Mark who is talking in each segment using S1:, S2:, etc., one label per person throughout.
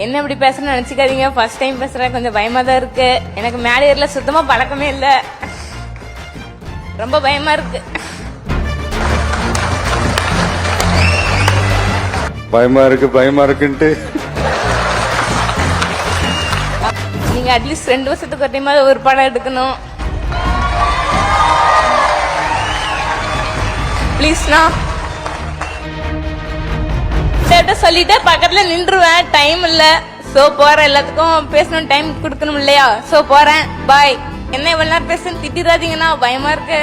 S1: என்ன இப்படி பேசணும்னு நினைச்சுக்காதீங்க. ஃபர்ஸ்ட் டைம் பேசுறேன், கொஞ்சம் பயமா தான் இருக்கு. எனக்கு மேலே ஏறல சுத்தமா பழக்கமே இல்ல, ரொம்ப பயமா இருக்கு.
S2: பயமா இருக்குன்ட்டு
S1: நீங்க அட்லீஸ்ட் 2 வருஷத்துக்கு ஒரு டைமாவது ஒரு படம் எடுக்கணும் ப்ளீஸ்ண்ணா. சொல்லிட்டு பக்கத்துல நின்றுவேன், டைம் இல்ல. சோ போறேன், எல்லாத்துக்கும் பேசணும், டைம் கொடுக்கணும் இல்லையா? சோ போறேன், பாய். என்ன இவ்வளவு நேரம் பேசுன்னு திட்டிடாதீங்கண்ணா, பயமா இருக்கு.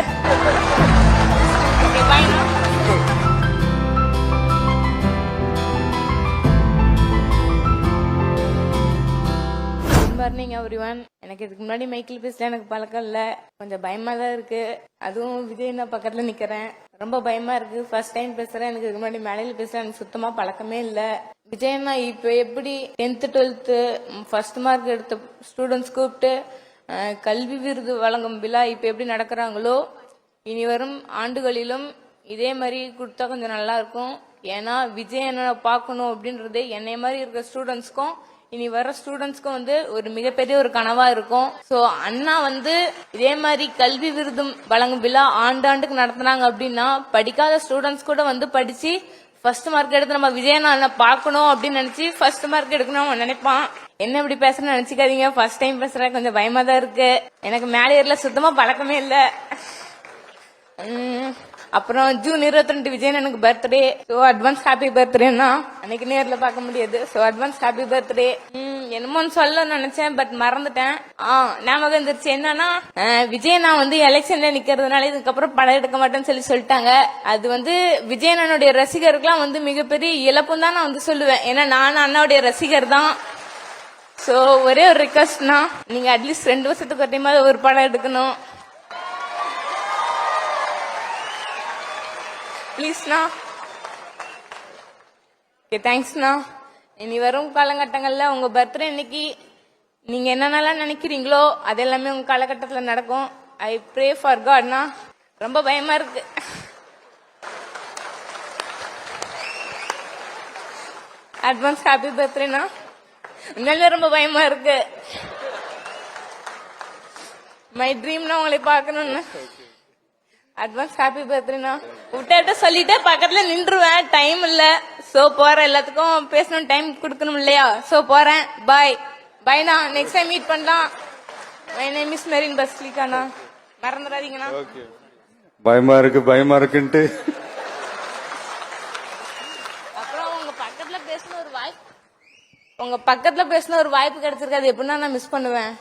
S1: பாய்ண்ணா. Morning everyone. எனக்கு இதுக்கு முன்னாடி மைக்கில் பேசல எனக்கு பழக்கம் இல்ல, கொஞ்சம் பயமா தான் இருக்கு. அதுவும் விஜய் நான் பக்கத்துல நிக்கிறேன், ரொம்ப பயமா இருக்கு. ஃபர்ஸ்ட் டைம் பேசுறேன், எனக்கு இதுக்கு முன்னாடி மேடையில பேச எனக்கு சுத்தமா பழக்கமே இல்ல. விஜயண்ணா இப்ப எப்படி 10th 12th ஃபர்ஸ்ட் மார்க் எடுத்த ஸ்டூடெண்ட்ஸ் கூப்பிட்டு கல்வி விருது வழங்கும் விழா இப்ப எப்படி நடக்கிறாங்களோ, இனி வரும் ஆண்டுகளிலும் இதே மாதிரி கொடுத்தா கொஞ்சம் நல்லா இருக்கும். ஏன்னா விஜயண்ணா பார்க்கணும் அப்படின்றது என்னை மாதிரி இருக்கிற ஸ்டூடெண்ட்ஸ்க்கும் இனி வர ஸ்டூடெண்ட்ஸ்க்கும் ஒரு மிகப்பெரிய ஒரு கனவா இருக்கும். சோ அண்ணா இதே மாதிரி கல்வி விருதும் வழங்கும் விழா ஆண்டாண்டுக்கு நடத்தினாங்க அப்படின்னா படிக்காத ஸ்டூடெண்ட்ஸ் கூட படிச்சு ஃபர்ஸ்ட் மார்க் எடுத்து நம்ம விஜயண்ணா பார்க்கணும் அப்படின்னு நினைச்சு ஃபர்ஸ்ட் மார்க் எடுக்கணும் நினைப்பான். என்ன இப்படி பேசணும்னு நினைச்சுக்காதீங்க. ஃபர்ஸ்ட் டைம் பேசுறேன், கொஞ்சம் பயமா தான் இருக்கு. எனக்கு மேலே ஏறல சுத்தமா பழக்கமே இல்ல. அப்புறம் ஜூன் 22 விஜயன் எனக்கு பர்த்டே. சோ அட்வான்ஸ் ஹாப்பி பர்த்டேன்னா அன்னைக்கு நேர்ல பார்க்க முடியாது. So advance happy birthday. என்னமோன்னு சொல்ல நினைச்சேன், பட் மறந்துட்டேன். ஞாபகம் இருந்துருச்சு. என்னன்னா விஜயனா எலெக்ஷன்ல நிக்கிறதுனால இதுக்கப்புறம் படம் எடுக்க மாட்டேன்னு சொல்லிட்டாங்க. அது விஜயனுடைய ரசிகருக்குலாம் மிகப்பெரிய இழப்பும் தான் நான் சொல்லுவேன். ஏன்னா நான் அண்ணாவுடைய ரசிகர் தான். சோ ஒரே ஒரு ரிக்வஸ்ட்னா, நீங்க அட்லீஸ்ட் 2 வருஷத்துக்கு ஒரு டைமாவது ஒரு படம் எடுக்கணும் ப்ளீஸ்ண்ணா. ஓகே, தேங்க்ஸ்ண்ணா. இனி வரும் காலகட்டங்கள்ல உங்க பர்த்டே இன்னைக்கு நீங்க என்னென்னலாம் நினைக்கிறீங்களோ அது எல்லாமே உங்க காலகட்டத்துல நடக்கும். ஐ ப்ரே ஃபார் காட்ண்ணா. ரொம்ப பயமா இருக்கு. அட்வான்ஸ் ஹாப்பி பர்த்டேண்ணா. உண்மையிலே ரொம்ப பயமா இருக்கு. மை ட்ரீம்னா உங்களை பார்க்கணும்னு. அட்வான்ஸ் ஹாப்பி பர்த்டேண்ணா. விட்ட சொல்லிட்டு பக்கத்துல நின்றுவேன், டைம் இல்ல. சோ போறேன், எல்லாத்துக்கும் பேசணும், டைம் கொடுக்கணும் இல்லையா? சோ போறேன், பாய். பாய்ண்ணா, நெக்ஸ்ட் டைம் மீட் பண்ணலாம். மை நேம் இஸ் மெரின் பஸ்லிகாண்ணா, மறந்துடாதீங்கண்ணா.
S2: பயமா இருக்குன்ட்டு
S1: அப்புறம் உங்க பக்கத்துல பேசின ஒரு வாய்ப்பு கிடைச்சிருக்காது. எப்படின்னா நான் மிஸ் பண்ணுவேன்.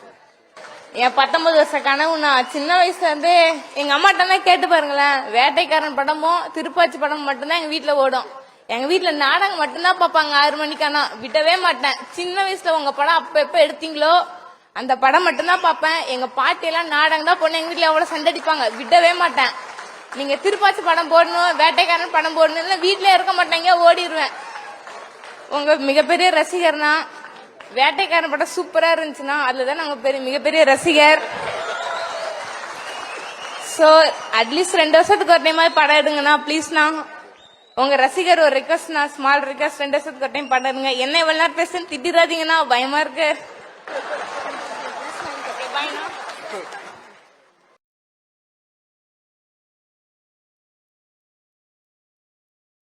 S1: என் 19 வருஷ கனவு. நான் சின்ன வயசுல இருந்தே எங்க அம்மாட்ட கேட்டு பாருங்களேன், வேட்டைக்காரன் படமும் திருப்பாச்சி படமும் மட்டும்தான் எங்க வீட்டுல ஓடும். எங்க வீட்டுல நாடகம் மட்டும்தான் பாப்பாங்க 6 மணிக்கானா, விடவே மாட்டேன். சின்ன வயசுல உங்க படம் அப்ப எப்ப எடுத்தீங்களோ அந்த படம் மட்டும்தான் பாப்பேன். எங்க பாட்டி எல்லாம் நாடகம் தான் பொண்ணு, எங்க வீட்டுல எவ்வளவு சண்டடிப்பாங்க, விடவே மாட்டேன். நீங்க திருப்பாச்சி படம் போடணும், வேட்டைக்காரன் படம் போடணும், வீட்டுல இருக்க மாட்டேங்க, ஓடிடுவேன். உங்க மிகப்பெரிய ரசிகர்னா. வேட்டைக்காரன் படம் சூப்பரா இருந்துச்சுன்னா அதுலதான் நாங்க மிகப்பெரிய ரசிகர். சோ அட்லீஸ்ட் 2 வருஷத்துக்கு ஒரு டைம் படம் எடுங்கண்ணா ப்ளீஸ்ண்ணா. உங்க ரசிகர் ஒரு ரிக்வஸ்ட்னா, ஸ்மால் ரிக்வஸ்ட், 2 வருஷத்துக்கு ஒரு டைம் படம் எடுங்க. என்ன இவ்வளவு நேரம் பேசுன்னு திட்டிடாதீங்கண்ணா, பயமா இருக்கு.